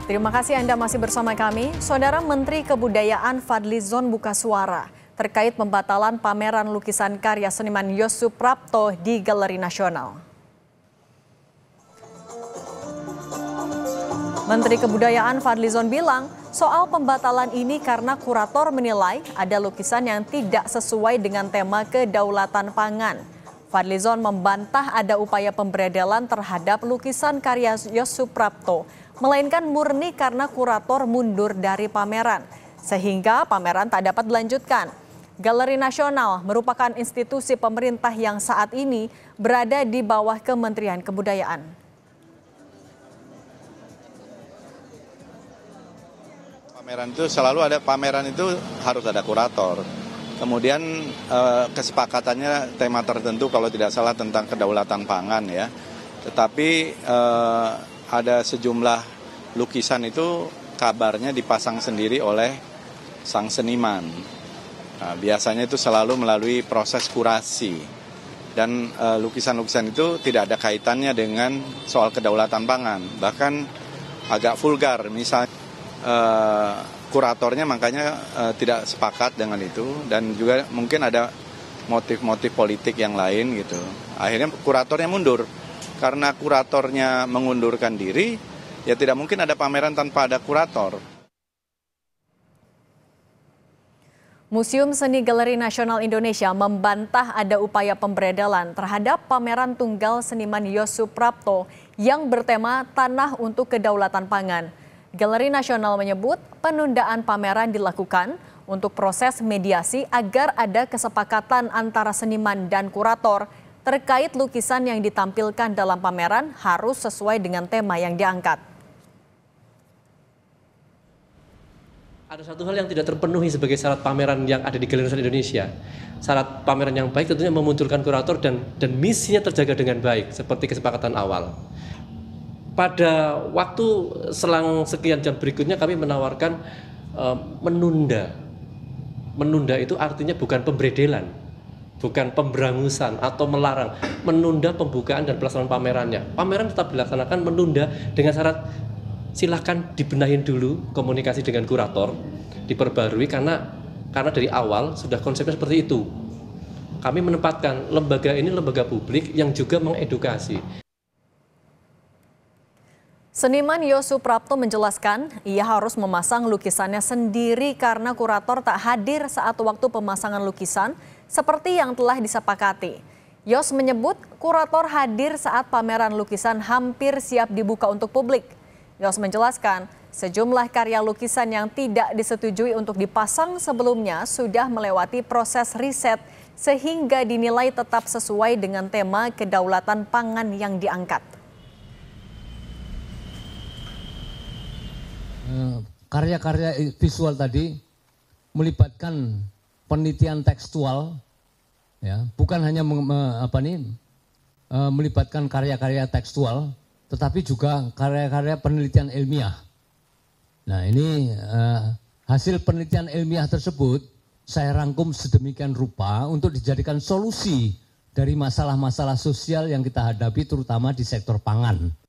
Terima kasih Anda masih bersama kami. Saudara Menteri Kebudayaan Fadlizon buka suara terkait pembatalan pameran lukisan karya seniman Yos Suprapto di Galeri Nasional. Menteri Kebudayaan Fadlizon bilang soal pembatalan ini karena kurator menilai ada lukisan yang tidak sesuai dengan tema kedaulatan pangan. Fadlizon membantah ada upaya pemberedelan terhadap lukisan karya Yos Suprapto, melainkan murni karena kurator mundur dari pameran, sehingga pameran tak dapat dilanjutkan. Galeri Nasional merupakan institusi pemerintah yang saat ini berada di bawah Kementerian Kebudayaan. Pameran itu selalu ada, pameran itu harus ada kurator. Kemudian kesepakatannya tema tertentu kalau tidak salah tentang kedaulatan pangan ya. Tetapi ada sejumlah lukisan itu kabarnya dipasang sendiri oleh sang seniman. Nah, biasanya itu selalu melalui proses kurasi. Dan lukisan-lukisan itu tidak ada kaitannya dengan soal kedaulatan pangan. Bahkan agak vulgar, misalnya kuratornya makanya tidak sepakat dengan itu, dan juga mungkin ada motif-motif politik yang lain gitu. Akhirnya kuratornya mundur. Karena kuratornya mengundurkan diri, ya tidak mungkin ada pameran tanpa ada kurator. Museum Seni Galeri Nasional Indonesia membantah ada upaya pemberedelan terhadap pameran tunggal seniman Yos Suprapto yang bertema Tanah untuk Kedaulatan Pangan. Galeri Nasional menyebut penundaan pameran dilakukan untuk proses mediasi agar ada kesepakatan antara seniman dan kurator terkait lukisan yang ditampilkan dalam pameran harus sesuai dengan tema yang diangkat. Ada satu hal yang tidak terpenuhi sebagai syarat pameran yang ada di Galeri Nasional Indonesia. Syarat pameran yang baik tentunya memunculkan kurator dan misinya terjaga dengan baik seperti kesepakatan awal. Pada waktu selang sekian jam berikutnya kami menawarkan menunda. Menunda itu artinya bukan pemberedelan, bukan pemberangusan atau melarang. Menunda pembukaan dan pelaksanaan pamerannya. Pameran tetap dilaksanakan, menunda dengan syarat silakan dibenahin dulu komunikasi dengan kurator, diperbarui karena dari awal sudah konsepnya seperti itu. Kami menempatkan lembaga ini lembaga publik yang juga mengedukasi. Seniman Yos Suprapto menjelaskan ia harus memasang lukisannya sendiri karena kurator tak hadir saat waktu pemasangan lukisan seperti yang telah disepakati. Yos menyebut kurator hadir saat pameran lukisan hampir siap dibuka untuk publik. Yos menjelaskan sejumlah karya lukisan yang tidak disetujui untuk dipasang sebelumnya sudah melewati proses riset sehingga dinilai tetap sesuai dengan tema kedaulatan pangan yang diangkat. Karya-karya visual tadi melibatkan penelitian tekstual, ya, bukan hanya melibatkan karya-karya tekstual, tetapi juga karya-karya penelitian ilmiah. Nah, ini hasil penelitian ilmiah tersebut saya rangkum sedemikian rupa untuk dijadikan solusi dari masalah-masalah sosial yang kita hadapi terutama di sektor pangan.